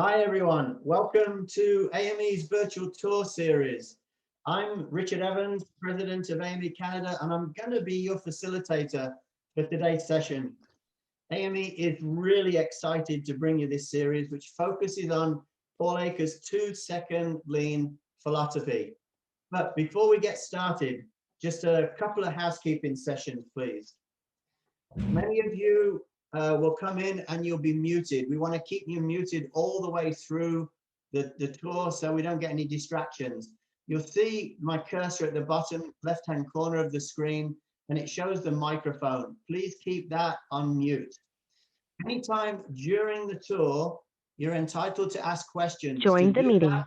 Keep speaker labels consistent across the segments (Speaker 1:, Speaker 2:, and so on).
Speaker 1: Hi everyone, welcome to AME's virtual tour series. I'm Richard Evans, President of AME Canada, and I'm going to be your facilitator for today's session. AME is really excited to bring you this series, which focuses on Paul Akers' 2-second lean philosophy. But before we get started, just a couple of housekeeping sessions, please. Many of you will come in and you'll be muted. We want to keep you muted all the way through the tour so we don't get any distractions. You'll see my cursor at the bottom left-hand corner of the screen, and it shows the microphone. Please keep that on mute. Anytime during the tour, you're entitled to ask questions.
Speaker 2: Join the meeting.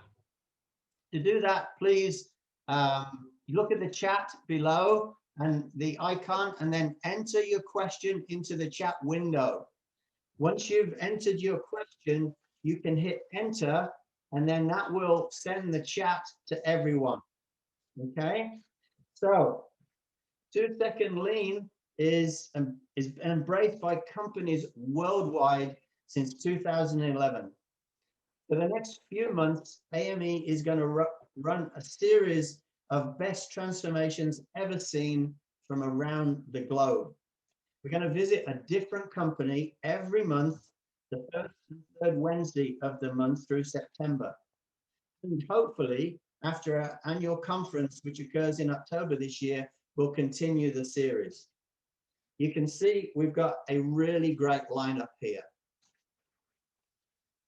Speaker 1: To do that, please look at the chat below and the icon, and then enter your question into the chat window. Once you've entered your question, you can hit enter, and then that will send the chat to everyone. Okay, so 2-second lean is embraced by companies worldwide since 2011. For the next few months, AME is going to run a series of best transformations ever seen from around the globe. We're going to visit a different company every month, the first and third Wednesday of the month through September. And hopefully, after our annual conference, which occurs in October this year, we'll continue the series. You can see we've got a really great lineup here.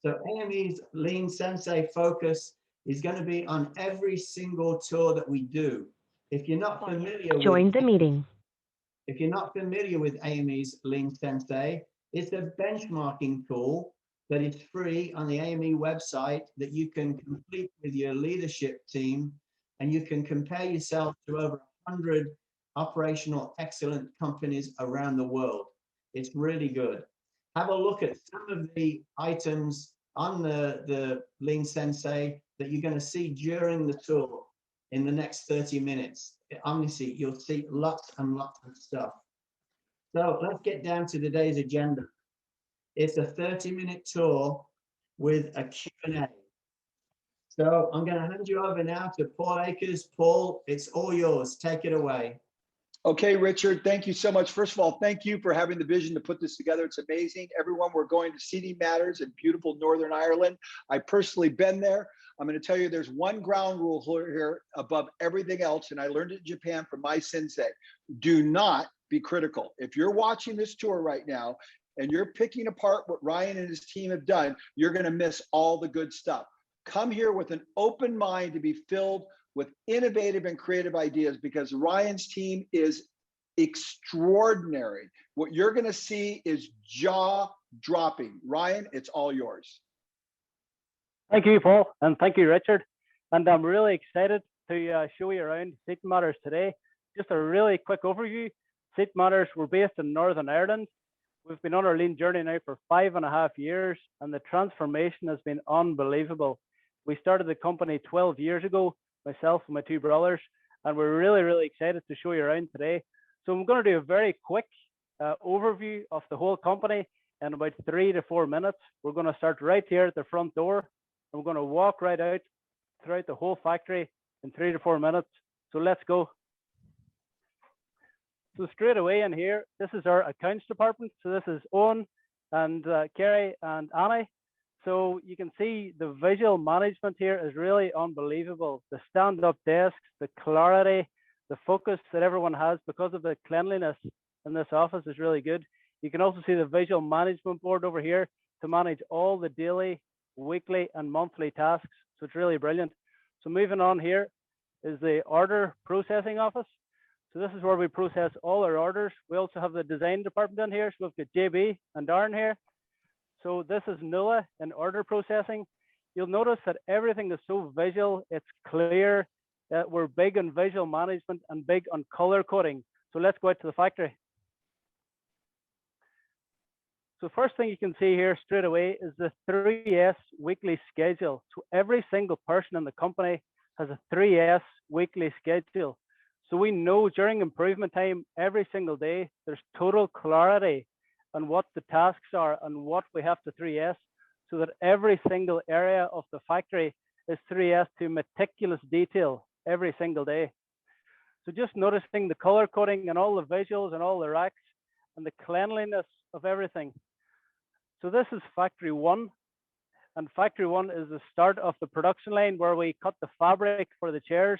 Speaker 1: So AME's Lean Sensei focus is going to be on every single tour that we do. If you're not familiar
Speaker 2: Join the meeting.
Speaker 1: If you're not familiar with AME's Lean Sensei, it's a benchmarking tool that is free on the AME website that you can complete with your leadership team, and you can compare yourself to over 100 operational excellent companies around the world. It's really good. Have a look at some of the items on the Lean Sensei that you're going to see during the tour in the next 30 minutes. Honestly, you'll see lots and lots of stuff. So let's get down to today's agenda. It's a 30-minute tour with a Q&A. So I'm going to hand you over now to Paul Akers. Paul, it's all yours. Take it away.
Speaker 3: Okay, Richard, thank you so much. First of all, thank you for having the vision to put this together. It's amazing. Everyone, we're going to Seating Matters in beautiful Northern Ireland. I've personally been there. I'm going to tell you there's one ground rule here above everything else, and I learned it in Japan from my sensei. Do not be critical. If you're watching this tour right now and you're picking apart what Ryan and his team have done, you're going to miss all the good stuff. Come here with an open mind to be filled with innovative and creative ideas, because Ryan's team is extraordinary. What you're going to see is jaw-dropping. Ryan, it's all yours.
Speaker 4: Thank you, Paul, and thank you, Richard. And I'm really excited to show you around Seating Matters today. Just a really quick overview. Seating Matters, we're based in Northern Ireland. We've been on our lean journey now for 5.5 years, and the transformation has been unbelievable. We started the company 12 years ago, myself and my two brothers, and we're really excited to show you around today. So I'm going to do a very quick overview of the whole company in about 3 to 4 minutes. We're going to start right here at the front door, and we're going to walk right out throughout the whole factory in 3 to 4 minutes. So let's go. So straight away in here, this is our accounts department. So this is Owen and Kerry and Annie. So you can see the visual management here is really unbelievable. The stand-up desks, the clarity, the focus that everyone has because of the cleanliness in this office is really good. You can also see the visual management board over here to manage all the daily, weekly, and monthly tasks. So it's really brilliant. So moving on here is the order processing office. So this is where we process all our orders. We also have the design department in here. So we've got JB and Darren here. So this is Nuala in order processing. You'll notice that everything is so visual, it's clear. We're big on visual management and big on color coding. So let's go out to the factory. So first thing you can see here straight away is the 3S weekly schedule. So every single person in the company has a 3S weekly schedule. So we know during improvement time, every single day, there's total clarity on what the tasks are and what we have to 3S. so that every single area of the factory is 3S to meticulous detail every single day. So just noticing the color coding and all the visuals and all the racks and the cleanliness of everything. So this is factory 1, and factory 1 is the start of the production line where we cut the fabric for the chairs.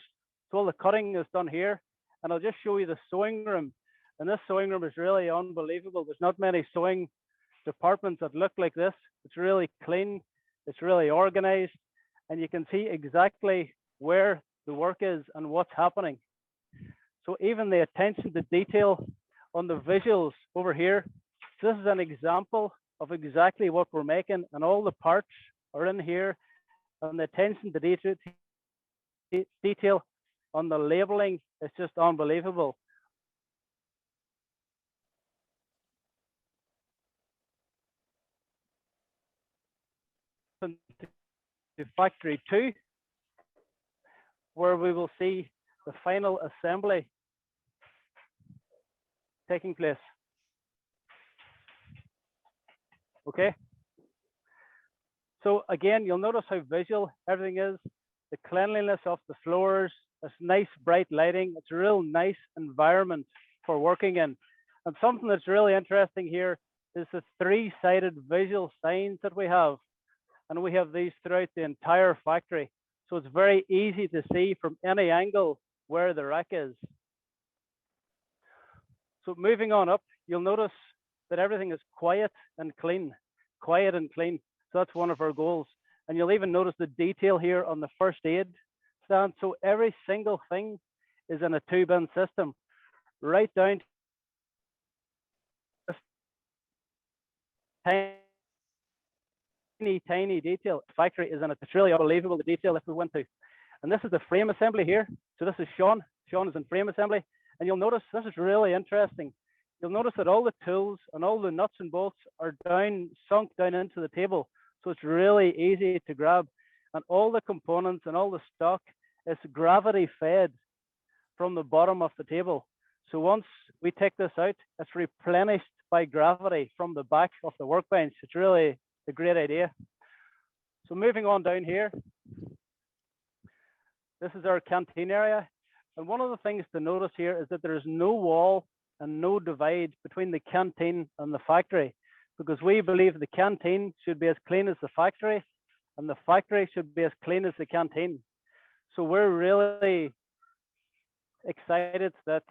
Speaker 4: So all the cutting is done here, and I'll just show you the sewing room. And this sewing room is really unbelievable. There's not many sewing departments that look like this. It's really clean, it's really organized, and you can see exactly where the work is and what's happening. So even the attention to detail on the visuals over here, this is an example of exactly what we're making, and all the parts are in here, and the attention to detail on the labeling is just unbelievable. To factory 2, where we will see the final assembly taking place. Okay. So again, you'll notice how visual everything is, the cleanliness of the floors, this nice bright lighting. It's a real nice environment for working in. And something that's really interesting here is the 3-sided visual signs that we have. And we have these throughout the entire factory. So it's very easy to see from any angle where the rack is. So moving on up, you'll notice that everything is quiet and clean, quiet and clean. So that's one of our goals. And you'll even notice the detail here on the first aid stand. So every single thing is in a 2-bin system, right down to tiny detail. The factory is in it. It's really unbelievable, the detail that we went to. And this is the frame assembly here. So this is Sean. Sean is in frame assembly. And you'll notice this is really interesting. You'll notice that all the tools and all the nuts and bolts are sunk down into the table. So it's really easy to grab. And all the components and all the stock is gravity fed from the bottom of the table. So once we take this out, it's replenished by gravity from the back of the workbench. It's really a great idea. So moving on down here, this is our canteen area. And one of the things to notice here is that there is no wall and no divide between the canteen and the factory, because we believe the canteen should be as clean as the factory, and the factory should be as clean as the canteen. So we're really excited that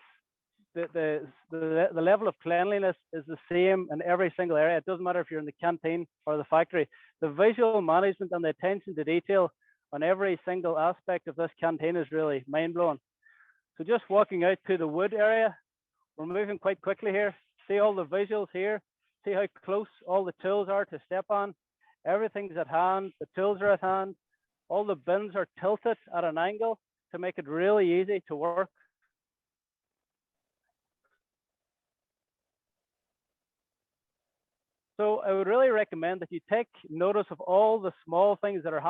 Speaker 4: the level of cleanliness is the same in every single area. It doesn't matter if you're in the canteen or the factory. The visual management and the attention to detail on every single aspect of this canteen is really mind-blowing. So just walking out to the wood area, we're moving quite quickly here. See all the visuals here. See how close all the tools are to step on. Everything's at hand. The tools are at hand. All the bins are tilted at an angle to make it really easy to work. So I would really recommend that you take notice of all the small things that are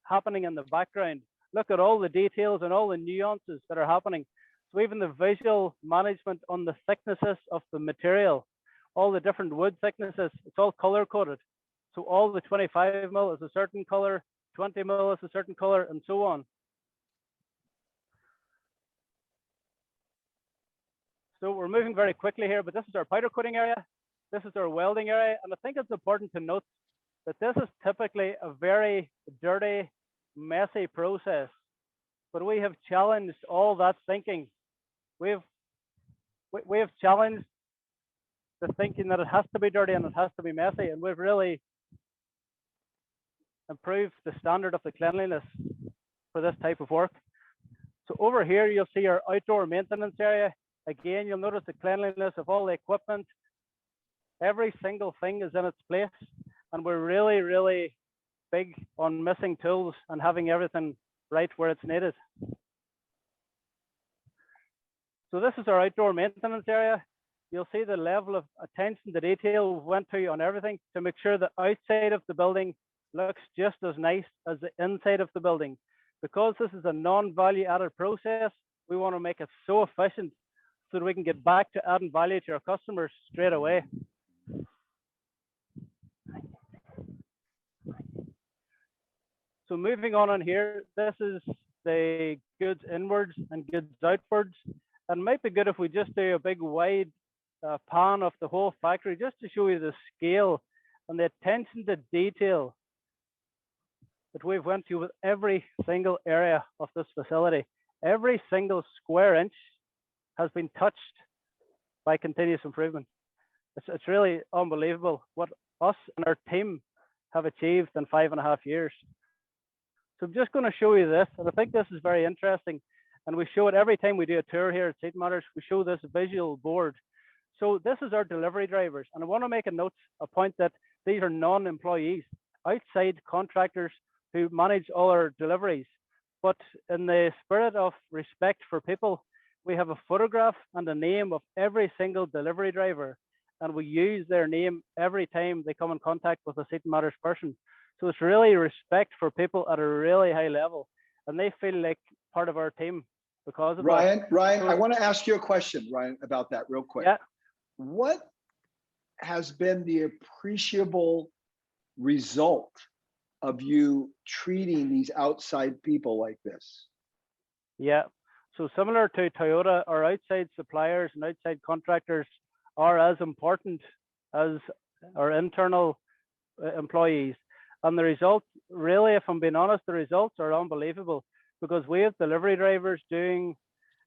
Speaker 4: happening in the background. Look at all the details and all the nuances that are happening. So even the visual management on the thicknesses of the material, all the different wood thicknesses, it's all color coded. So all the 25 mil is a certain color, 20 mil is a certain color, and so on. So we're moving very quickly here, but this is our powder coating area. This is our welding area. And I think it's important to note that this is typically a very dirty, messy process. But we have challenged all that thinking. We have challenged the thinking that it has to be dirty and it has to be messy. And we've really improved the standard of the cleanliness for this type of work. So over here, you'll see our outdoor maintenance area. Again, you'll notice the cleanliness of all the equipment. Every single thing is in its place. And we're really, really big on missing tools and having everything right where it's needed. So this is our outdoor maintenance area. You'll see the level of attention to detail we went to on everything to make sure the outside of the building looks just as nice as the inside of the building. Because this is a non-value added process, we want to make it so efficient so that we can get back to adding value to our customers straight away. So moving on in here, this is the goods inwards and goods outwards. And it might be good if we just do a big wide pan of the whole factory, just to show you the scale and the attention to detail that we've went to with every single area of this facility. Every single square inch has been touched by continuous improvement. It's really unbelievable what us and our team have achieved in 5.5 years. So I'm just going to show you this, and I think this is very interesting. And we show it every time we do a tour here at Seat Matters. We show this visual board. So this is our delivery drivers, and I want to make a point that these are non-employees, outside contractors who manage all our deliveries. But in the spirit of respect for people, we have a photograph and a name of every single delivery driver, and we use their name every time they come in contact with a Seat Matters person. So it's really respect for people at a really high level, and they feel like part of our team because of
Speaker 3: Ryan,
Speaker 4: that.
Speaker 3: Ryan,
Speaker 4: So,
Speaker 3: I want to ask you a question, Ryan, about that real quick.
Speaker 4: yeah,
Speaker 3: What has been the appreciable result of you treating these outside people like this?
Speaker 4: yeah. So similar to Toyota, our outside suppliers and outside contractors are as important as our internal employees. And the results, really, if I'm being honest, the results are unbelievable, because we have delivery drivers doing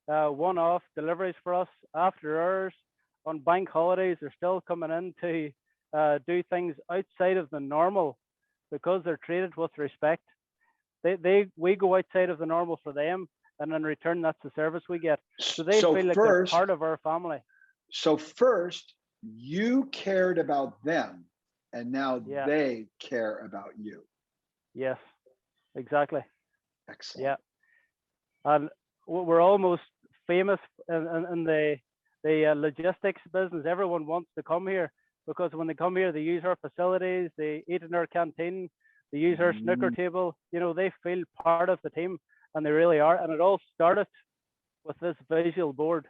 Speaker 4: one-off deliveries for us after hours on bank holidays. They're still coming in to do things outside of the normal because they're treated with respect. We go outside of the normal for them, and in return, that's the service we get. So they feel like they're part of our family.
Speaker 3: So first, you cared about them, and now they care about you.
Speaker 4: Yes, exactly.
Speaker 3: Excellent.
Speaker 4: Yeah, and we're almost famous in the logistics business. Everyone wants to come here because when they come here, they use our facilities, they eat in our canteen, they use our snooker table. You know, they feel part of the team, and they really are. And it all started with this visual board.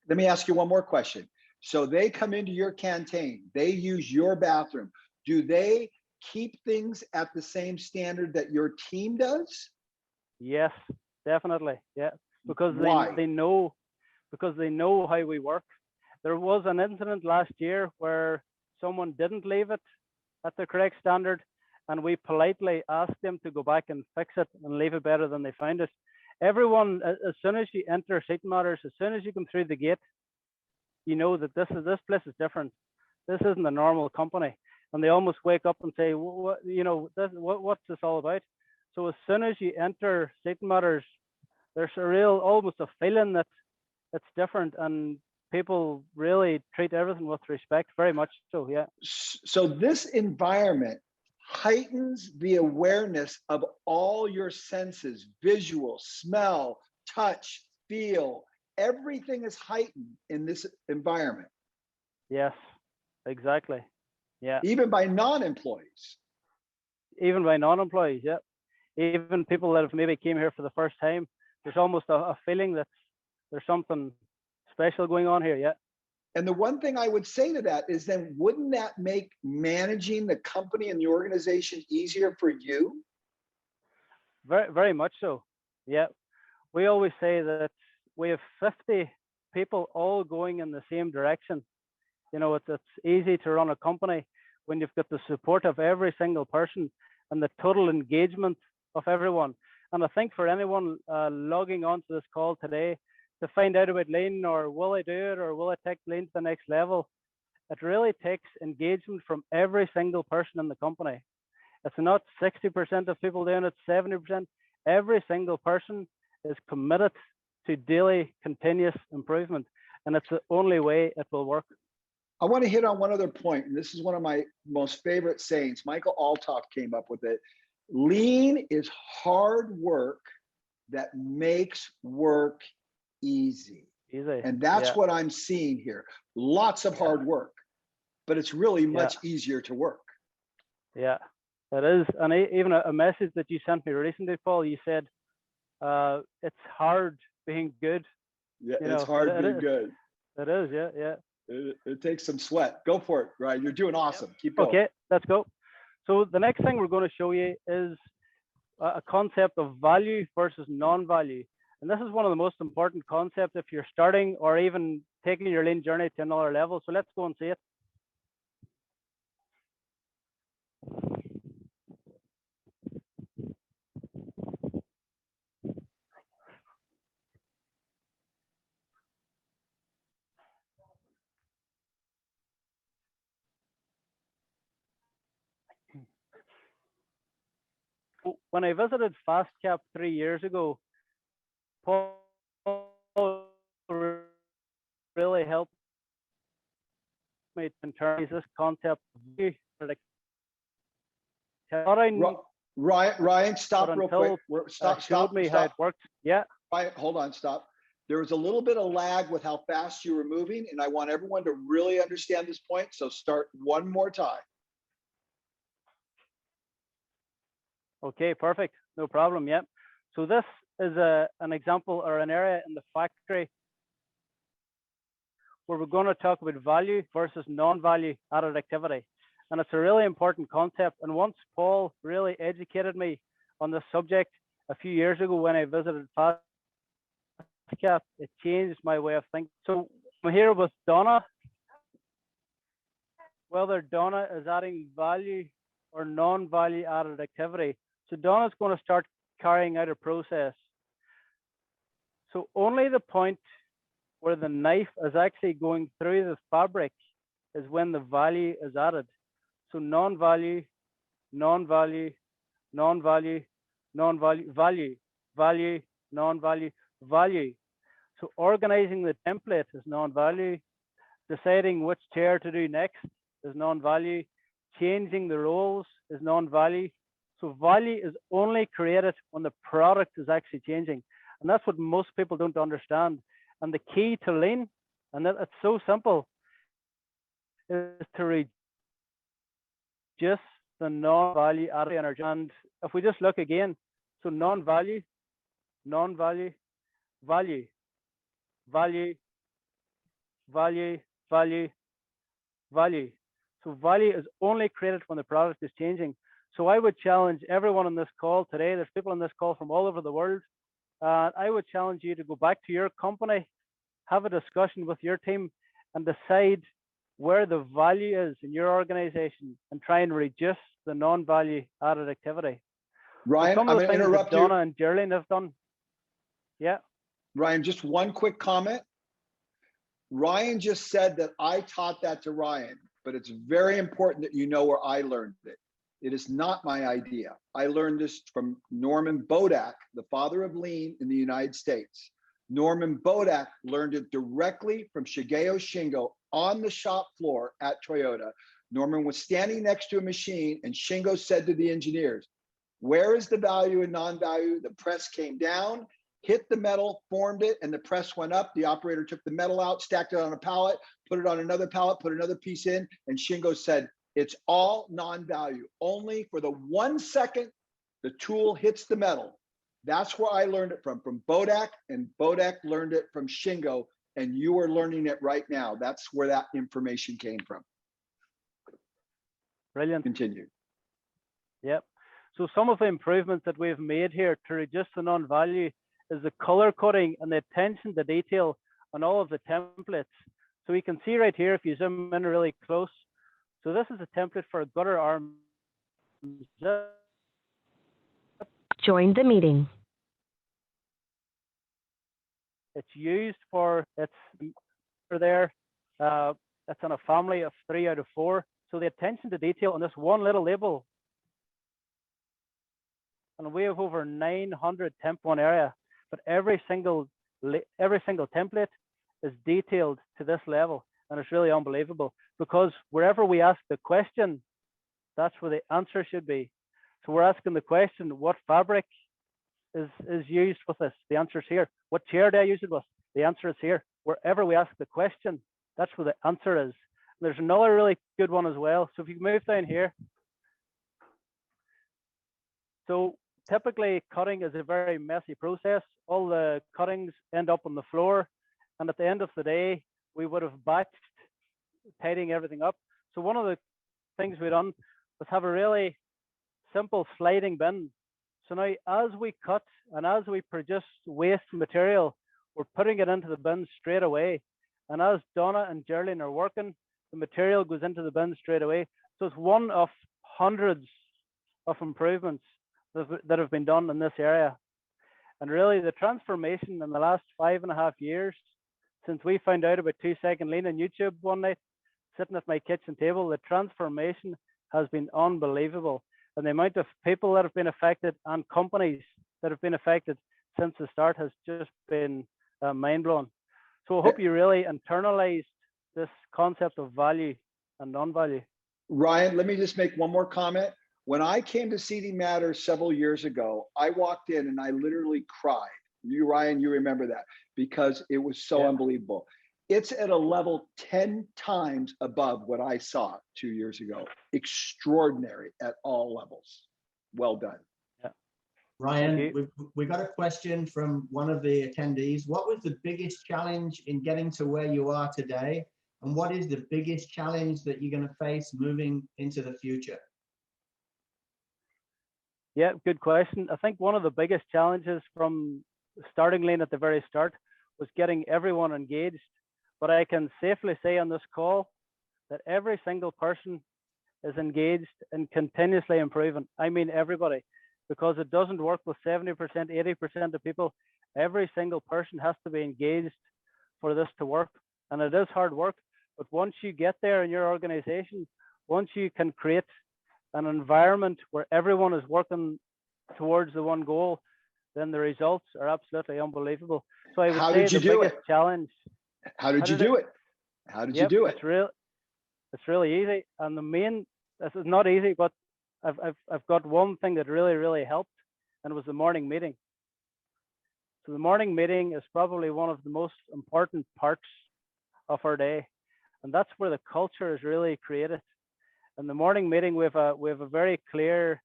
Speaker 3: Let me ask you one more question. So they come into your canteen, they use your bathroom. Do they keep things at the same standard that your team does?
Speaker 4: Yes, definitely. Yeah, because they know how we work. There was an incident last year where someone didn't leave it at the correct standard, and we politely asked them to go back and fix it and leave it better than they found it. Everyone, as soon as you enter Seat Matters, as soon as you come through the gate, you know that this place is different. This isn't a normal company, and they almost wake up and say, "What, what's this all about?" So as soon as you enter Seat Matters, there's almost a feeling that it's different, and people really treat everything with respect, very much so. Yeah.
Speaker 3: So this environment heightens the awareness of all your senses: visual, smell, touch, feel. Everything is heightened in this environment.
Speaker 4: Yes, exactly. Yeah.
Speaker 3: Even by non-employees.
Speaker 4: Even by non-employees, yeah. Even people that have maybe came here for the first time, there's almost a feeling that there's something special going on here, yeah.
Speaker 3: And the one thing I would say to that is, then wouldn't that make managing the company and the organization easier for you?
Speaker 4: Very, very much so. Yeah. We always say that we have 50 people all going in the same direction. You know, it's easy to run a company when you've got the support of every single person and the total engagement of everyone. And I think for anyone logging onto this call today to find out about Lean, or will I do it, or will I take Lean to the next level, it really takes engagement from every single person in the company. It's not 60% of people doing it, 70%. Every single person is committed to daily continuous improvement, and it's the only way it will work.
Speaker 3: I want to hit on one other point, and this is one of my most favorite sayings. Michael Altoff came up with it. Lean is hard work that makes work easy. And that's what I'm seeing here. Lots of hard work, but it's really much easier to work.
Speaker 4: Yeah, it is. And even a message that you sent me recently, Paul, you said, it's hard being good.
Speaker 3: Yeah, it's hard being good.
Speaker 4: It is, yeah.
Speaker 3: It takes some sweat. Go for it, Ryan. You're doing awesome. Keep going.
Speaker 4: Okay, let's go. So the next thing we're going to show you is a concept of value versus non-value. And this is one of the most important concepts if you're starting or even taking your lean journey to another level. So let's go and see it. When I visited FastCap 3 years ago, Paul really helped me in terms of this concept.
Speaker 3: Ryan, stop real quick.
Speaker 4: Stop me how it works. Yeah.
Speaker 3: Ryan, hold on, stop. There was a little bit of lag with how fast you were moving, and I want everyone to really understand this point. So start one more time.
Speaker 4: Okay, perfect. No problem. Yep. So this is an example or an area in the factory where we're going to talk about value versus non-value added activity. And it's a really important concept. And once Paul really educated me on this subject a few years ago when I visited FastCap, it changed my way of thinking. So I'm here with Donna. Whether Donna is adding value or non-value added activity. So Donna's going to start carrying out a process. So only the point where the knife is actually going through the fabric is when the value is added. So non-value, non-value, non-value, non-value, value, value, non-value, value. So organizing the template is non-value. Deciding which chair to do next is non-value. Changing the roles is non-value. So value is only created when the product is actually changing. And that's what most people don't understand. And the key to lean, and that it's so simple, is to reduce the non-value added energy. And if we just look again, so non-value, non-value, value, value, value, value, value. So value is only created when the product is changing. So I would challenge everyone on this call today. There's people on this call from all over the world. I would challenge you to go back to your company, have a discussion with your team, and decide where the value is in your organization and try and reduce the non-value added activity.
Speaker 3: Ryan, I'm going to interrupt you.
Speaker 4: Donna and Geraldine have done. Yeah.
Speaker 3: Ryan, just one quick comment. Ryan just said that I taught that to Ryan, but it's very important that you know where I learned it. It is not my idea. I learned this from Norman Bodak, the father of lean in the United States. Norman Bodak learned it directly from Shigeo Shingo on the shop floor at Toyota. Norman was standing next to a machine and Shingo said to the engineers, "Where is the value and non-value?" The press came down, hit the metal, formed it, and the press went up. The operator took the metal out, stacked it on a pallet, put it on another pallet, put another piece in, and Shingo said, "It's all non-value. Only for the 1 second the tool hits the metal." That's where I learned it from Bodak, and Bodak learned it from Shingo, and you are learning it right now. That's where that information came from.
Speaker 4: Brilliant.
Speaker 3: Continue.
Speaker 4: Yep. So some of the improvements that we've made here to reduce the non-value is the color coding and the attention to detail on all of the templates. So you can see right here, if you zoom in really close, so this is a template for a gutter arm.
Speaker 2: Join the meeting.
Speaker 4: It's used for, it's for there. It's on a family of 3 out of 4. So the attention to detail on this one little label, and we have over 900 temp one area, but every single template is detailed to this level, and it's really unbelievable because wherever we ask the question, that's where the answer should be. So we're asking the question, what fabric is used with this? The answer is here. What chair do I use it with? The answer is here. Wherever we ask the question, that's where the answer is. There's another really good one as well. So if you move down here. So typically cutting is a very messy process. All the cuttings end up on the floor. And at the end of the day, we would have batched, tidying everything up. So one of the things we've done was have a really simple sliding bin. So now as we cut and as we produce waste material, we're putting it into the bin straight away. And as Donna and Geraldine are working, the material goes into the bin straight away. So it's one of hundreds of improvements that have been done in this area. And really the transformation in the last 5.5 years, since we found out about 2-second lean on YouTube one night, sitting at my kitchen table, the transformation has been unbelievable. And the amount of people that have been affected and companies that have been affected since the start has just been mind-blowing. So I hope you really internalized this concept of value and non-value.
Speaker 3: Ryan, let me just make one more comment. When I came to CD Matters several years ago, I walked in and I literally cried. You, Ryan, you remember that, because it was so unbelievable. It's at a level 10 times above what I saw 2 years ago. Extraordinary at all levels. Well done.
Speaker 1: Ryan, we got a question from one of the attendees. What was the biggest challenge in getting to where you are today? And what is the biggest challenge that you're going to face moving into the future?
Speaker 4: Yeah, good question. I think one of the biggest challenges from starting lean at the very start was getting everyone engaged. But I can safely say on this call that every single person is engaged and continuously improving. I mean, everybody, because it doesn't work with 70%, 80% of people. Every single person has to be engaged for this to work. And it is hard work. But once you get there in your organization, once you can create an environment where everyone is working towards the one goal, then the results are absolutely unbelievable. So I would say the biggest challenge.
Speaker 3: How did you do it? How did you do it?
Speaker 4: It's really easy. And the main, this is not easy, but I've got one thing that really helped, and it was the morning meeting. So the morning meeting is probably one of the most important parts of our day. And that's where the culture is really created. In the morning meeting, we have a very clear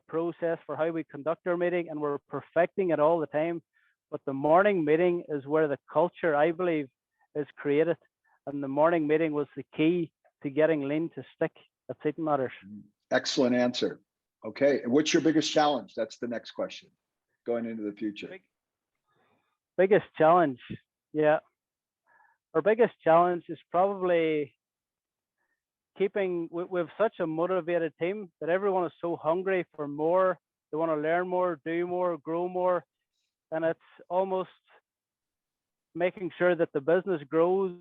Speaker 4: process for how we conduct our meeting, and we're perfecting it all the time. But the morning meeting is where the culture, I believe, is created. And the morning meeting was the key to getting lean to stick at CD Matters.
Speaker 3: Excellent answer. Okay, and what's your biggest challenge? That's the next question, going into the future.
Speaker 4: Biggest challenge, yeah. Our biggest challenge is probably keeping, we have such a motivated team that everyone is so hungry for more. They want to learn more, do more, grow more. And it's almost making sure that the business grows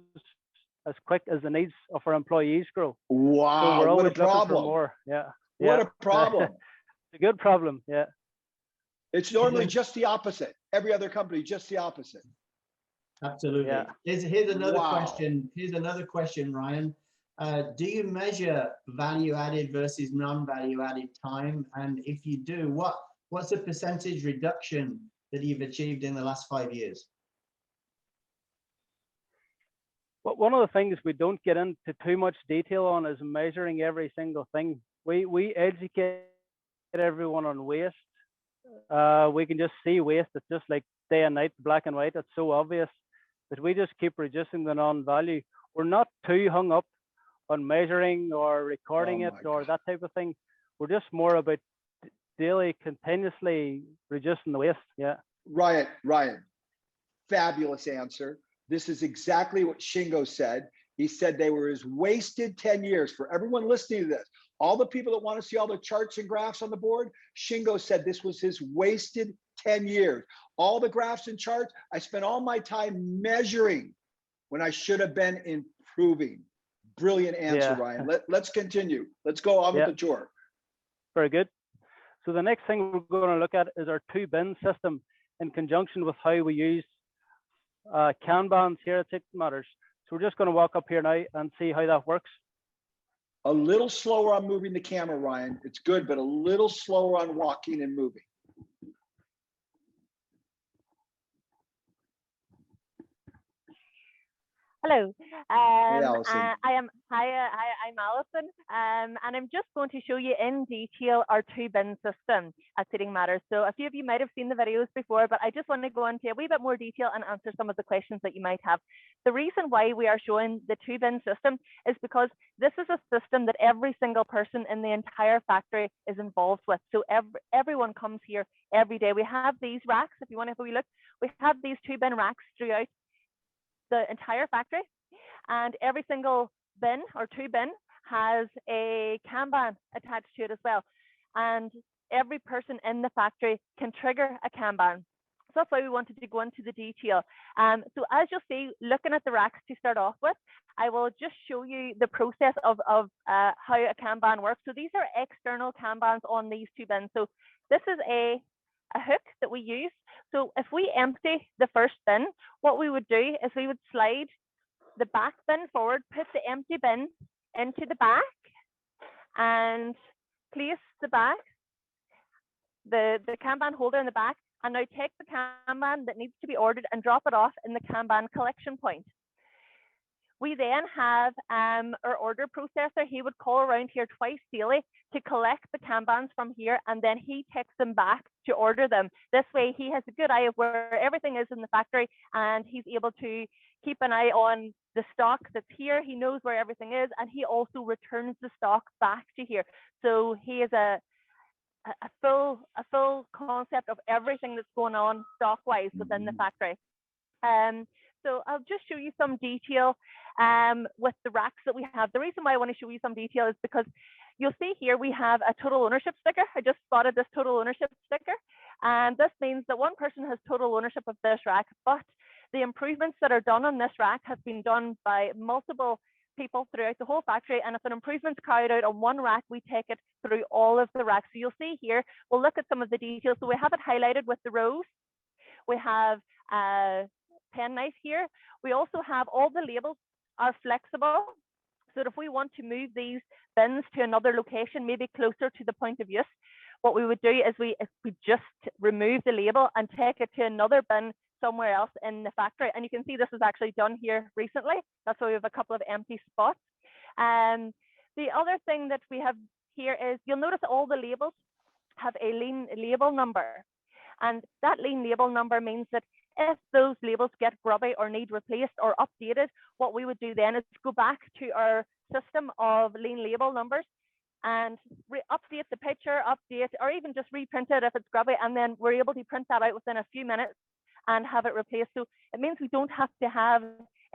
Speaker 4: as quick as the needs of our employees grow.
Speaker 3: Wow,
Speaker 4: so we're always
Speaker 3: what a problem.
Speaker 4: looking for more. Yeah.
Speaker 3: What a problem.
Speaker 4: It's a good problem, yeah.
Speaker 3: It's normally just the opposite. Every other company, just the opposite.
Speaker 1: Absolutely. Yeah. Here's another question. Here's another question, Ryan. Do you measure value added versus non-value added time? And if you do, what's the percentage reduction that you've achieved in the last 5 years?
Speaker 4: Well, one of the things we don't get into too much detail on is measuring every single thing. We educate everyone on waste. We can just see waste. It's just like day and night, black and white. It's so obvious that we just keep reducing the non-value. We're not too hung up on measuring or recording it or that type of thing. We're just more about daily, continuously reducing the waste. Yeah.
Speaker 3: Ryan, fabulous answer. This is exactly what Shingo said. He said they were his wasted 10 years. For everyone listening to this, all the people that want to see all the charts and graphs on the board, Shingo said this was his wasted 10 years. All the graphs and charts, I spent all my time measuring when I should have been improving. Brilliant answer, Ryan. Let's continue. Let's go on with the tour.
Speaker 4: Very good. So the next thing we're going to look at is our 2-bin system in conjunction with how we use Kanbans here at CD Matters. So we're just going to walk up here now and see how that works.
Speaker 3: A little slower on moving the camera, Ryan. It's good, but a little slower on walking and moving.
Speaker 5: Hello.
Speaker 3: Hey, Allison.
Speaker 5: I'm Alison, and I'm just going to show you in detail our two-bin system at Seating Matters. So a few of you might have seen the videos before, but I just want to go into a wee bit more detail and answer some of the questions that you might have. The reason why we are showing the two-bin system is because this is a system that every single person in the entire factory is involved with. So everyone comes here every day. We have these racks, if you want to have a wee look, we have these two-bin racks throughout the entire factory, and every single bin or two bin has a Kanban attached to it as well, and every person in the factory can trigger a Kanban. So that's why we wanted to go into the detail. So as you'll see, looking at the racks to start off with, I will just show you the process of how a Kanban works. So these are external Kanbans on these two bins. So this is a hook that we use. So if we empty the first bin, what we would do is we would slide the back bin forward, put the empty bin into the back, and place the Kanban holder in the back, and now take the Kanban that needs to be ordered and drop it off in the Kanban collection point. We then have our order processor. He would call around here twice daily to collect the Kanbans from here, and then he takes them back to order them. This way he has a good eye of where everything is in the factory, and he's able to keep an eye on the stock that's here. He knows where everything is, and he also returns the stock back to here. So he is a full concept of everything that's going on stock-wise within the factory. So I'll just show you some detail with the racks that we have. The reason why I want to show you some detail is because you'll see here we have a total ownership sticker. I just spotted this total ownership sticker, and this means that one person has total ownership of this rack, but the improvements that are done on this rack have been done by multiple people throughout the whole factory, and if an improvement's carried out on one rack, we take it through all of the racks. So you'll see here, we'll look at some of the details. So we have it highlighted with the rows. We have pen knife here. We also have all the labels are flexible, so if we want to move these bins to another location, maybe closer to the point of use, what we would do is we just remove the label and take it to another bin somewhere else in the factory. And you can see this was actually done here recently. That's why we have a couple of empty spots. The other thing that we have here is, you'll notice all the labels have a lean label number, and that lean label number means that if those labels get grubby or need replaced or updated, what we would do then is go back to our system of lean label numbers and update the picture, or even just reprint it if it's grubby, and then we're able to print that out within a few minutes and have it replaced. So it means we don't have to have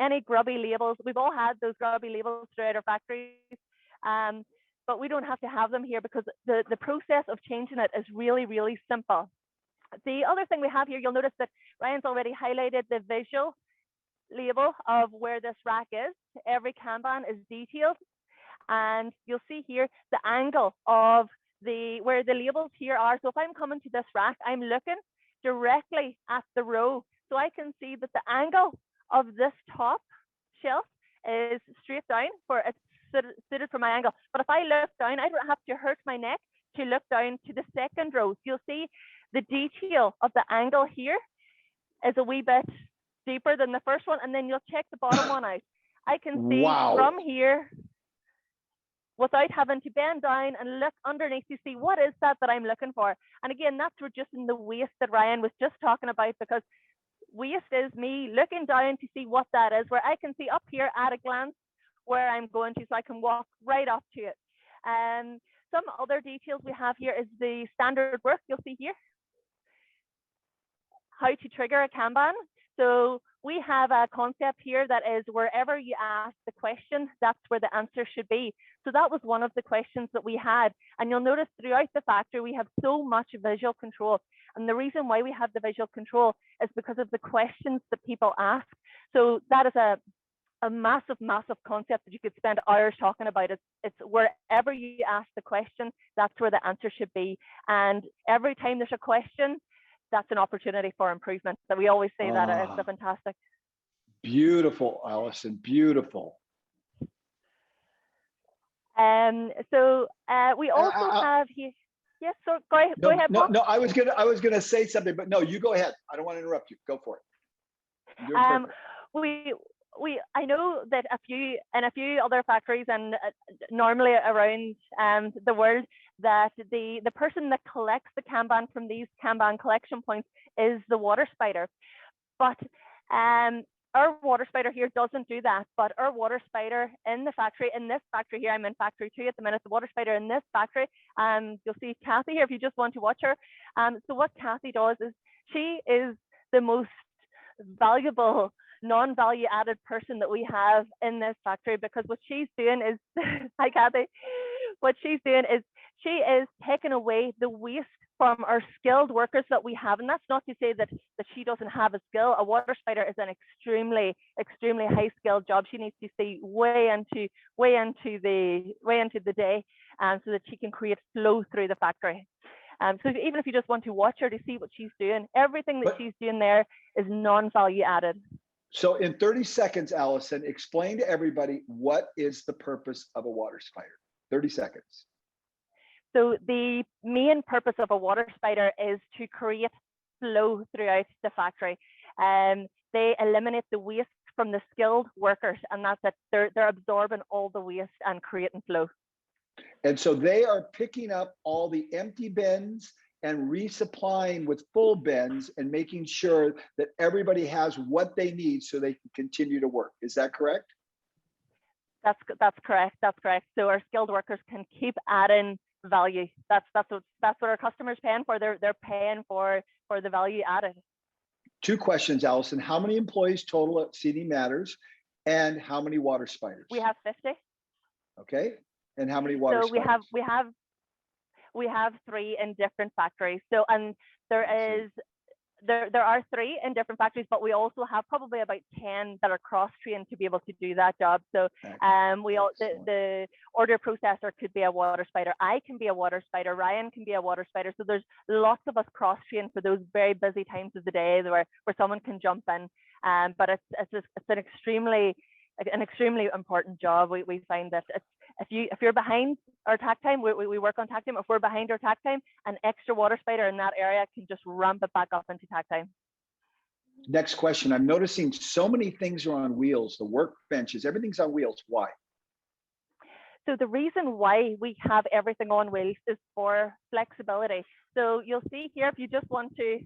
Speaker 5: any grubby labels. We've all had those grubby labels throughout our factories, but we don't have to have them here because the process of changing it is really, really simple. The other thing we have here, you'll notice that Ryan's already highlighted the visual label of where this rack is. Every Kanban is detailed, and you'll see here the angle of where the labels here are. So if I'm coming to this rack, I'm looking directly at the row, so I can see that the angle of this top shelf is straight down, for it's suited for my angle. But if I look down, I don't have to hurt my neck to look down to the second row. So you'll see the detail of the angle here is a wee bit deeper than the first one, and then you'll check the bottom one out. I can see from here, without having to bend down and look underneath to see what is that I'm looking for. And again, that's reducing the waste that Ryan was just talking about, because waste is me looking down to see what that is, where I can see up here at a glance where I'm going to, so I can walk right up to it. Some other details we have here is the standard work. You'll see here how to trigger a Kanban. So we have a concept here that is, wherever you ask the question, that's where the answer should be. So that was one of the questions that we had. And you'll notice throughout the factory, we have so much visual control. And the reason why we have the visual control is because of the questions that people ask. So that is a massive, massive concept that you could spend hours talking about. It's wherever you ask the question, that's where the answer should be. And every time there's a question, that's an opportunity for improvement. So we always say that it's fantastic.
Speaker 3: Beautiful, Allison, beautiful.
Speaker 5: So we also have here. Yes, so go ahead.
Speaker 3: No, I was gonna say something, but no, you go ahead. I don't want to interrupt you. Go for it.
Speaker 5: I know that in a few other factories and normally around the world, that the person that collects the Kanban from these Kanban collection points is the water spider. But our water spider here doesn't do that. But our water spider in the factory, in this factory here, I'm in factory 2 at the minute, the water spider in this factory, you'll see Kathy here if you just want to watch her. So what Kathy does is she is the most valuable non-value added person that we have in this factory, because what she's doing is hi Kathy, what she's doing is she is taking away the waste from our skilled workers that we have. And that's not to say that she doesn't have a skill. A water spider is an extremely high skilled job. She needs to see way into the day, so that she can create flow through the factory. So even if you just want to watch her to see what she's doing, everything that she's doing there is non-value added.
Speaker 3: So in 30 seconds, Allison, explain to everybody what is the purpose of a water spider. 30 seconds.
Speaker 5: So the main purpose of a water spider is to create flow throughout the factory. They eliminate the waste from the skilled workers, and that's it. They're absorbing all the waste and creating flow.
Speaker 3: And so they are picking up all the empty bins and resupplying with full bins and making sure that everybody has what they need so they can continue to work. Is that correct?
Speaker 5: That's correct. That's correct. So our skilled workers can keep adding value. That's what our customers paying for. They're paying for the value added. 2
Speaker 3: questions, Allison. How many employees total at CD Matters, and how many water spiders?
Speaker 5: We have 50.
Speaker 3: Okay. And how many water spiders?
Speaker 5: So we have 3 in different factories. So, and there are 3 in different factories, but we also have probably about 10 that are cross-trained to be able to do that job. So the order processor could be a water spider. I can be a water spider. Ryan can be a water spider. So there's lots of us cross-trained for those very busy times of the day where someone can jump in. But it's an extremely important job. We find that if you're behind our tack time, we work on tack time. If we're behind our tack time, an extra water spider in that area can just ramp it back up into tack time.
Speaker 3: Next question. I'm noticing so many things are on wheels. The workbenches, everything's on wheels. Why?
Speaker 5: So the reason why we have everything on wheels is for flexibility. So you'll see here, if you just want to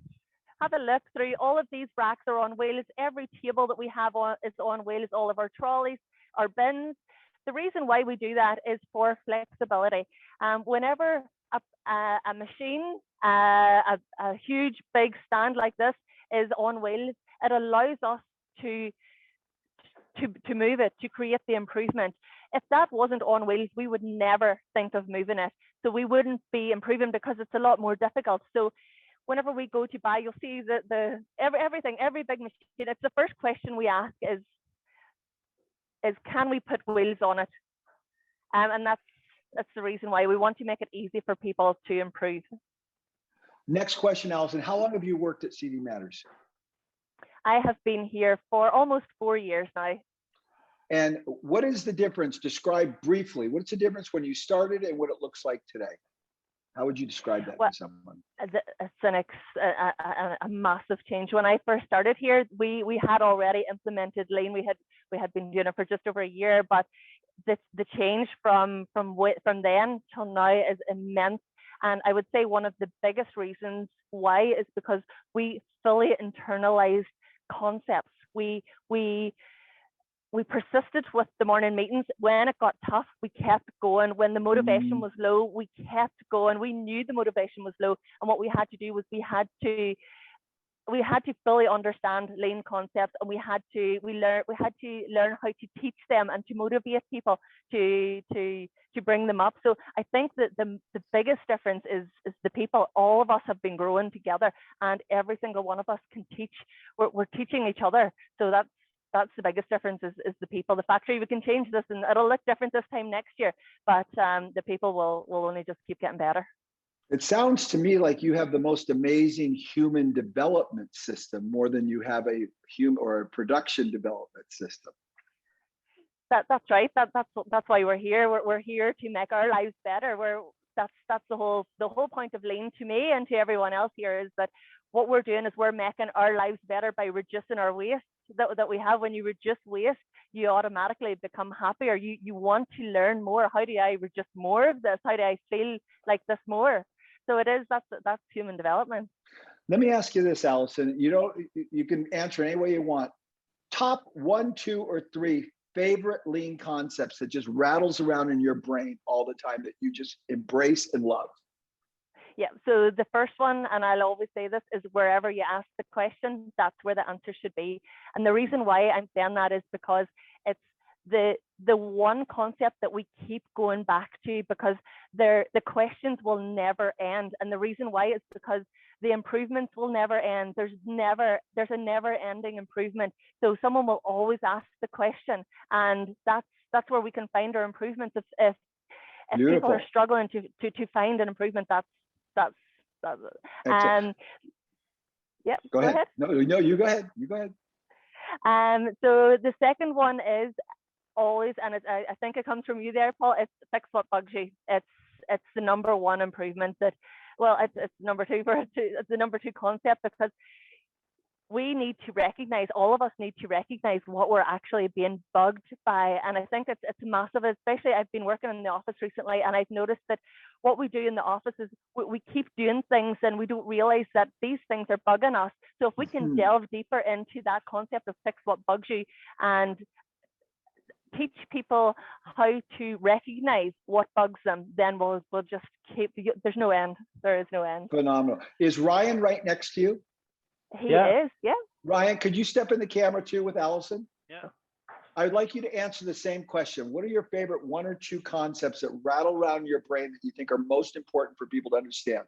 Speaker 5: have a look through, all of these racks are on wheels. Every table that we have is on wheels, all of our trolleys, our bins. The reason why we do that is for flexibility. Whenever a machine, a huge big stand like this is on wheels, it allows us to move it, to create the improvement. If that wasn't on wheels, we would never think of moving it. So we wouldn't be improving because it's a lot more difficult. So whenever we go to buy, you'll see that every big machine, it's the first question we ask is can we put wheels on it? And that's the reason why we want to make it easy for people to improve.
Speaker 3: Next question, Allison. How long have you worked at CD Matters?
Speaker 5: I have been here for almost 4 years now.
Speaker 3: And what is the difference? Describe briefly. What's the difference when you started and what it looks like today? How would you describe that to someone?
Speaker 5: It's a massive change. When I first started here, we had already implemented Lean. We had been doing it for just over a year, but the change from then till now is immense. And I would say one of the biggest reasons why is because we fully internalized concepts. We persisted with the morning meetings. When it got tough, we kept going. When the motivation was low, we kept going. We knew the motivation was low, and what we had to do was we had to fully understand Lean concepts, and we had to learn how to teach them and to motivate people to bring them up. So I think that the biggest difference is the people. All of us have been growing together, and every single one of us can teach. We're teaching each other. So that's the biggest difference is the people. The factory, we can change this and it'll look different this time next year, but the people will only just keep getting better.
Speaker 3: It sounds to me like you have the most amazing human development system, more than you have a human or a production development system.
Speaker 5: That's right. That's why we're here. We're here to make our lives better. That's the whole point of Lean to me and to everyone else here, is that what we're doing is we're making our lives better by reducing our waste that we have. When you reduce waste, you automatically become happier. You want to learn more. How do I reduce more of this? How do I feel like this more? So that's human development.
Speaker 3: Let me ask you this, Allison. You can answer any way you want. Top 1, 2, or 3 favorite lean concepts that just rattles around in your brain all the time that you just embrace and love.
Speaker 5: Yeah, so the first one, and I'll always say this, is wherever you ask the question, that's where the answer should be. And the reason why I'm saying that is because it's the one concept that we keep going back to, because the questions will never end. And the reason why is because the improvements will never end. There's a never ending improvement. So someone will always ask the question, and that's where we can find our improvements. If people are struggling to find an improvement, that's yeah.
Speaker 3: Go ahead. No, you go ahead.
Speaker 5: So the second one is always, and I think it comes from you there, Paul. It's fix what bugs you. It's the number one improvement that, well, it's number two it's the number 2 concept, because we need to recognize, all of us need to recognize what we're actually being bugged by. And I think it's massive, especially I've been working in the office recently, and I've noticed that what we do in the office is we keep doing things and we don't realize that these things are bugging us. So if we can delve deeper into that concept of fix what bugs you and teach people how to recognize what bugs them, then we'll just keep, there's no end. There is no end.
Speaker 3: Phenomenal. Is Ryan right next to you?
Speaker 5: He is, yeah.
Speaker 3: Ryan, could you step in the camera too with Allison?
Speaker 4: Yeah.
Speaker 3: I'd like you to answer the same question. What are your favorite 1 or 2 concepts that rattle around your brain that you think are most important for people to understand?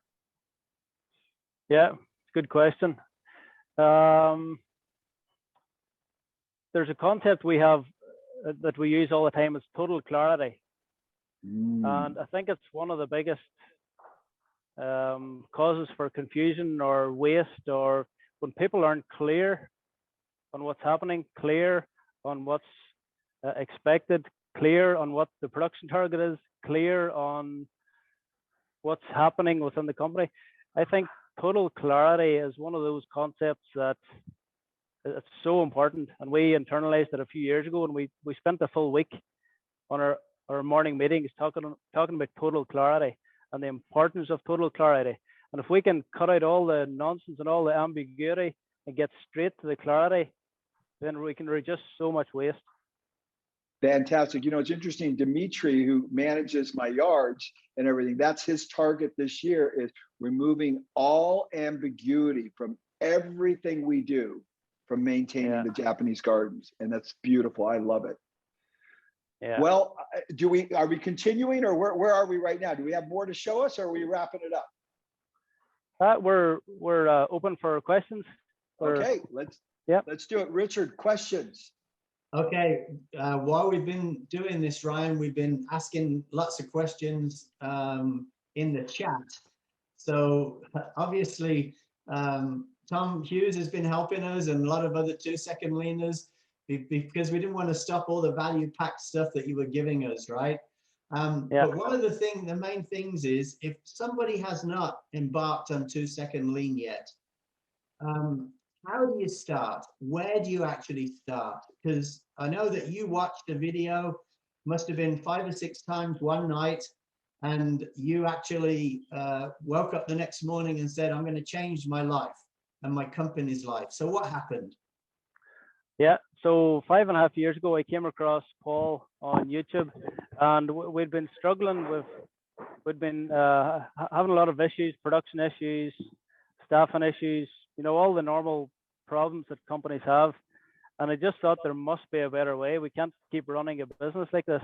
Speaker 4: Yeah, good question. There's a concept we have that we use all the time. It's total clarity. And I think it's one of the biggest causes for confusion or waste, or when people aren't clear on what's happening, clear on what's expected, clear on what the production target is, clear on what's happening within the company. I think total clarity is one of those concepts that it's so important. And we internalized it a few years ago, and we spent a full week on our morning meetings talking about total clarity and the importance of total clarity. And if we can cut out all the nonsense and all the ambiguity and get straight to the clarity, then we can reduce so much waste.
Speaker 3: Fantastic. It's interesting. Dimitri, who manages my yards and everything, that's his target this year, is removing all ambiguity from everything we do from maintaining the Japanese gardens. And that's beautiful. I love it. Yeah. Well, are we continuing, or where are we right now? Do we have more to show us, or are we wrapping it up?
Speaker 4: We're open for questions.
Speaker 3: Okay, let's do it. Richard, questions.
Speaker 1: Okay, while we've been doing this, Ryan, we've been asking lots of questions in the chat. So obviously, Tom Hughes has been helping us, and a lot of other 2-second leaners, because we didn't want to stop all the value-packed stuff that you were giving us, right? But one of the main things is, if somebody has not embarked on 2-second lean yet, how do you start? Where do you actually start? Because I know that you watched a video, must have been 5 or 6 times one night, and you actually woke up the next morning and said, I'm going to change my life and my company's life. So what happened?
Speaker 4: Yeah, so 5.5 years ago, I came across Paul on YouTube, and we'd been struggling with, having a lot of issues, production issues, staffing issues, all the normal problems that companies have. And I just thought there must be a better way. We can't keep running a business like this.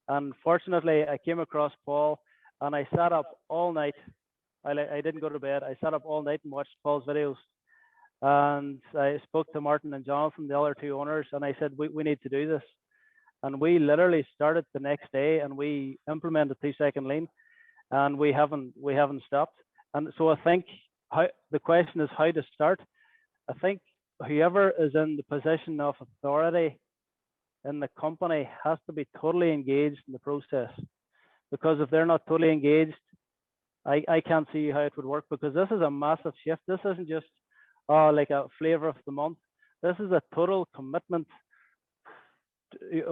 Speaker 4: And fortunately, I came across Paul, and I sat up all night. I didn't go to bed. I sat up all night and watched Paul's videos. And I spoke to Martin and Jonathan, the other 2 owners, and I said, we need to do this. And we literally started the next day, and we implemented 2-second lean, and we haven't stopped. And so I think the question is how to start. I think whoever is in the position of authority in the company has to be totally engaged in the process, because if they're not totally engaged, I can't see how it would work, because this is a massive shift. This isn't just like a flavor of the month. This is a total commitment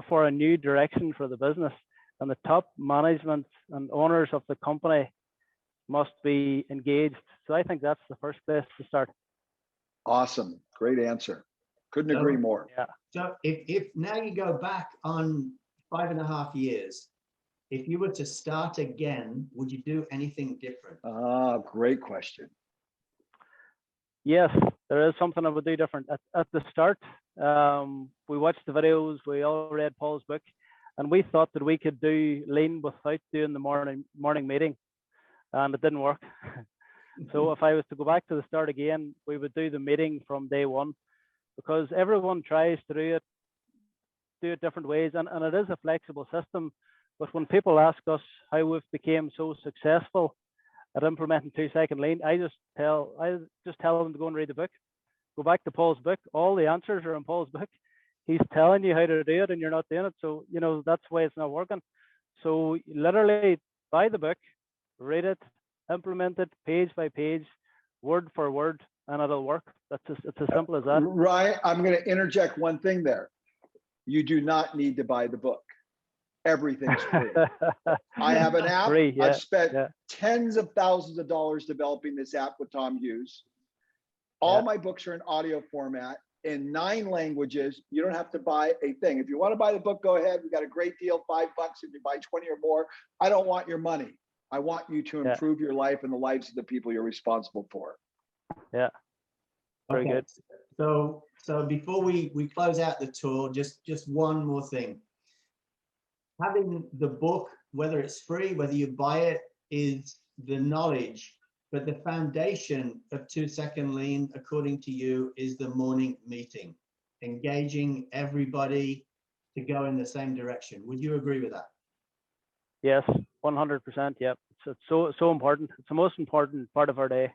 Speaker 4: for a new direction for the business, and the top management and owners of the company must be engaged. So I think that's the first place to start.
Speaker 3: Awesome. Great answer. Couldn't agree more.
Speaker 4: Yeah.
Speaker 1: So if now you go back on 5.5 years, if you were to start again, would you do anything different?
Speaker 3: Great question.
Speaker 4: Yes, there is something I would do different. At the start, we watched the videos, we all read Paul's book, and we thought that we could do lean without doing the morning meeting, and it didn't work. So if I was to go back to the start again, we would do the meeting from day one, because everyone tries to do it different ways, and it is a flexible system. But when people ask us how we've become so successful at implementing 2-second lean, I just tell them to go and read the book. Go back to Paul's book. All the answers are in Paul's book. He's telling you how to do it, and you're not doing it. So, you know, that's why it's not working. So literally buy the book, read it, implement it page by page, word for word, and it'll work. It's as simple as that.
Speaker 3: Ryan, I'm going to interject one thing there. You do not need to buy the book. Everything's free. I have an app.
Speaker 4: Free, yeah,
Speaker 3: I've spent
Speaker 4: yeah.
Speaker 3: tens of thousands of dollars developing this app with Tom Hughes. All my books are in audio format in 9 languages. You don't have to buy a thing. If you want to buy the book, go ahead. We got a great deal, $5 if you buy 20 or more. I don't want your money. I want you to improve your life and the lives of the people you're responsible for.
Speaker 4: Yeah. Very good.
Speaker 1: So before we close out the tour, just one more thing. Having the book, whether it's free, whether you buy it, is the knowledge, but the foundation of 2-second lean, according to you, is the morning meeting, engaging everybody to go in the same direction. Would you agree with that?
Speaker 4: Yes, 100%. Yep. It's so important. It's the most important part of our day.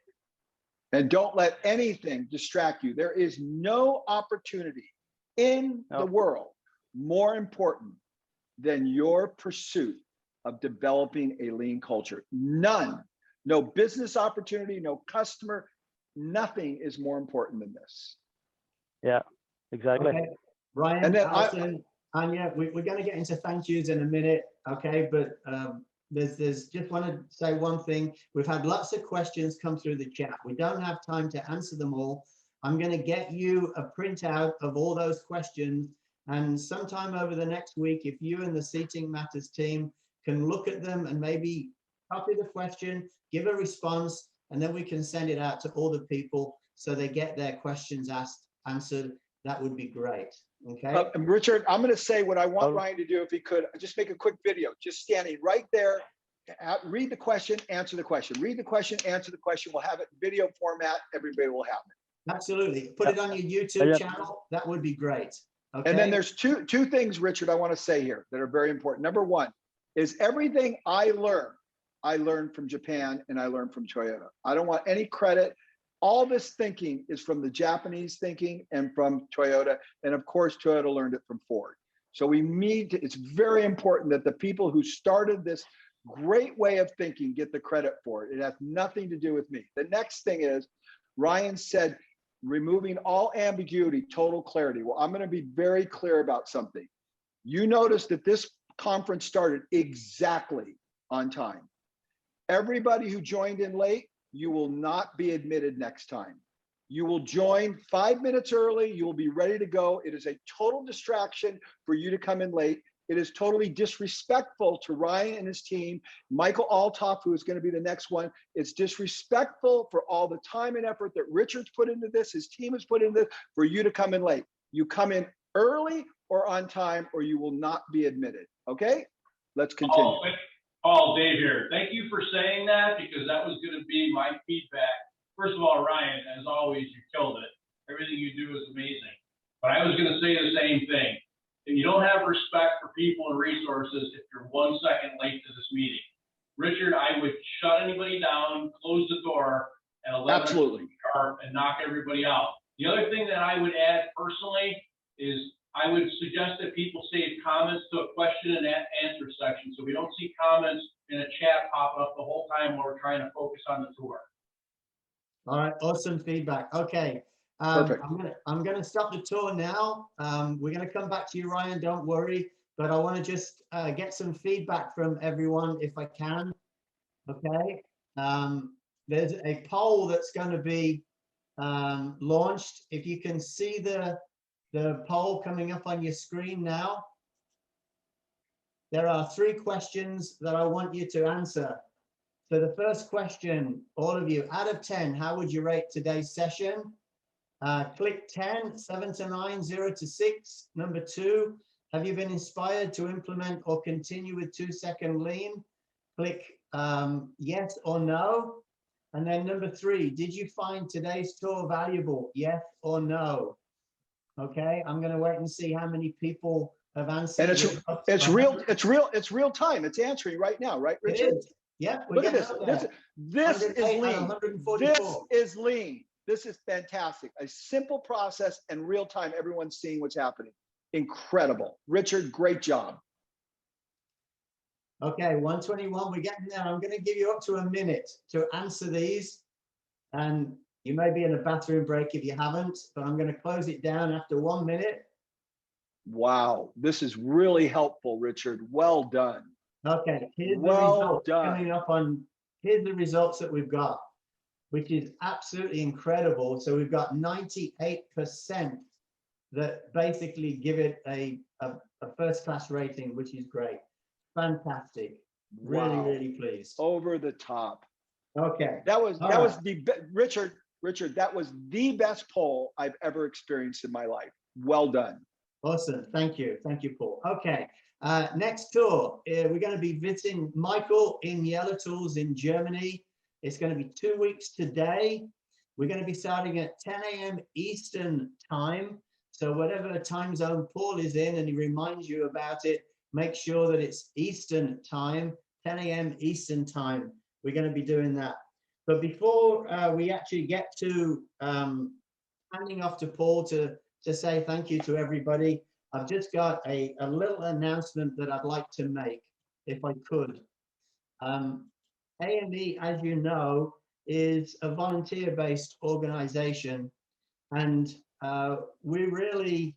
Speaker 3: And don't let anything distract you. There is no opportunity in the world more important than your pursuit of developing a lean culture. None. No business opportunity, no customer, nothing is more important than this.
Speaker 4: Yeah, exactly.
Speaker 1: Okay. Ryan,
Speaker 3: and then
Speaker 1: Alison, Anya, we're going to get into thank yous in a minute, okay? But there's just want to say one thing. We've had lots of questions come through the chat. We don't have time to answer them all. I'm going to get you a printout of all those questions, and sometime over the next week, if you and the Seating Matters team can look at them and maybe copy the question, give a response, and then we can send it out to all the people so they get their questions answered. That would be great. Okay.
Speaker 3: Richard, I'm going to say what I want Ryan to do, if he could, just make a quick video, just standing right there. Read the question, answer the question. Read the question, answer the question. We'll have it in video format. Everybody will have it.
Speaker 1: Absolutely. Put it on your YouTube channel. That would be great. Okay.
Speaker 3: And then there's two things, Richard, I want to say here that are very important. Number one is everything I learned from Japan and I learned from Toyota. I don't want any credit. All this thinking is from the Japanese thinking and from Toyota. And of course, Toyota learned it from Ford. So it's very important that the people who started this great way of thinking get the credit for it. It has nothing to do with me. The next thing is, Ryan said, removing all ambiguity, total clarity. Well, I'm going to be very clear about something. You notice that this conference started exactly on time. Everybody who joined in late, you will not be admitted next time. You will join 5 minutes early. You will be ready to go. It is a total distraction for you to come in late. It is totally disrespectful to Ryan and his team. Michael Altoff, who is going to be the next one. It's disrespectful for all the time and effort that Richard's put into this, his team has put into this, for you to come in late. You come in early or on time, or you will not be admitted. Okay? Let's continue.
Speaker 6: Paul, Dave here. Thank you for saying that, because that was going to be my feedback. First of all, Ryan, as always, you killed it. Everything you do is amazing. But I was going to say the same thing. If you don't have respect for people and resources, if you're 1 second late to this meeting, Richard, I would shut anybody down, close the door at 11 sharp, and knock everybody out. The other thing that I would add personally is I would suggest that people save comments to a question and answer section, so we don't see comments in a chat popping up the whole time while we're trying to focus on the tour.
Speaker 1: All right, awesome feedback. Okay,
Speaker 3: Perfect.
Speaker 1: I'm gonna stop the tour now. We're gonna come back to you, Ryan. Don't worry, but I want to just get some feedback from everyone if I can. Okay. There's a poll that's going to be launched. If you can see the poll coming up on your screen now. There are 3 questions that I want you to answer. So the first question, all of you, out of 10, how would you rate today's session? Click 10, 7 to 9, 0 to 6. Number 2, have you been inspired to implement or continue with 2-second lean? Click yes or no. And then number 3, did you find today's tour valuable? Yes or no? Okay, I'm going to wait and see how many people have answered.
Speaker 3: And it's real time. It's answering right now, right, Richard?
Speaker 1: It is. Yeah, we're
Speaker 3: Look at
Speaker 1: getting
Speaker 3: this.
Speaker 1: up there.
Speaker 3: This is
Speaker 1: 108
Speaker 3: lean.
Speaker 1: out of 144.
Speaker 3: This is lean. This is fantastic. A simple process and real time. Everyone's seeing what's happening. Incredible. Richard, great job.
Speaker 1: Okay, 121, we're getting there. I'm going to give you up to a minute to answer these. And you may be in a bathroom break if you haven't, but I'm going to close it down after 1 minute.
Speaker 3: Wow, this is really helpful, Richard. Well done.
Speaker 1: Okay, here's the
Speaker 3: Well
Speaker 1: results
Speaker 3: done.
Speaker 1: coming up on, here's the results that we've got, which is absolutely incredible. So we've got 98% that basically give it a first-class rating, which is great. Fantastic. Really,
Speaker 3: Wow.
Speaker 1: really pleased.
Speaker 3: Over the top.
Speaker 1: Okay.
Speaker 3: That was
Speaker 1: All right.
Speaker 3: Richard, that was the best poll I've ever experienced in my life. Well done.
Speaker 1: Awesome. Thank you. Thank you, Paul. Okay. Next tour, we're going to be visiting Michael in Yellow Tools in Germany. It's going to be 2 weeks today. We're going to be starting at 10 a.m. Eastern time. So whatever time zone Paul is in, and he reminds you about it, make sure that it's Eastern time, 10 a.m. Eastern time. We're going to be doing that. But before we actually get to handing off to Paul to say thank you to everybody, I've just got a little announcement that I'd like to make, if I could. AME, as you know, is a volunteer-based organization, and we really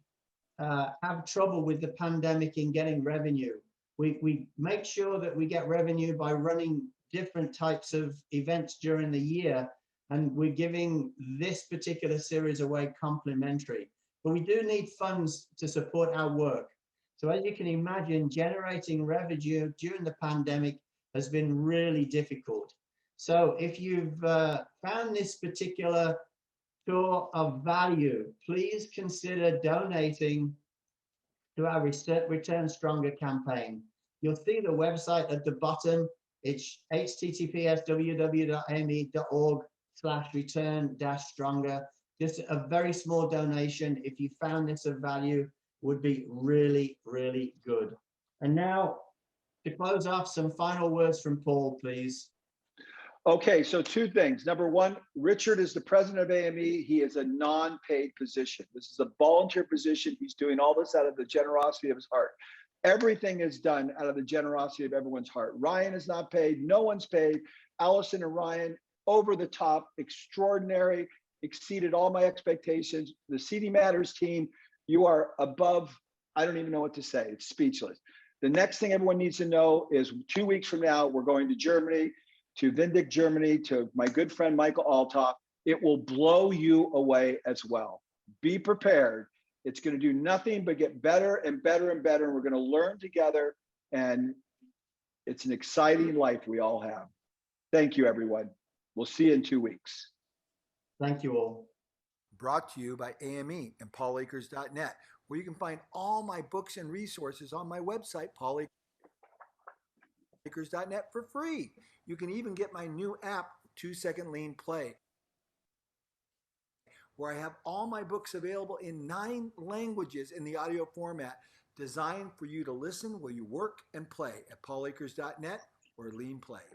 Speaker 1: have trouble with the pandemic in getting revenue. We make sure that we get revenue by running different types of events during the year, and we're giving this particular series away complimentary. But we do need funds to support our work. So as you can imagine, generating revenue during the pandemic has been really difficult. So if you've found this particular tour of value, please consider donating to our Return Stronger campaign. You'll see the website at the bottom. It's https://www.ame.org/return-stronger. Just a very small donation, if you found this of value, would be really, really good. And now, to close off, some final words from Paul, please.
Speaker 3: Okay, so 2 things. Number 1, Richard is the president of AME. He is a non-paid position. This is a volunteer position. He's doing all this out of the generosity of his heart. Everything is done out of the generosity of everyone's heart. Ryan is not paid. No one's paid. Allison and Ryan, over the top, extraordinary, exceeded all my expectations. The CD Matters team, you are above, I don't even know what to say. It's speechless. The next thing everyone needs to know is 2 weeks from now, we're going to Germany, to Vindic, Germany, to my good friend, Michael Althoff. It will blow you away as well. Be prepared. It's going to do nothing but get better and better and better. And we're going to learn together. And it's an exciting life we all have. Thank you, everyone. We'll see you in 2 weeks.
Speaker 1: Thank you all.
Speaker 7: Brought to you by AME and paulakers.net, where you can find all my books and resources on my website, paulakers.net, for free. You can even get my new app, 2-Second Lean Play, where I have all my books available in 9 languages in the audio format, designed for you to listen while you work and play at paulakers.net or Lean Play.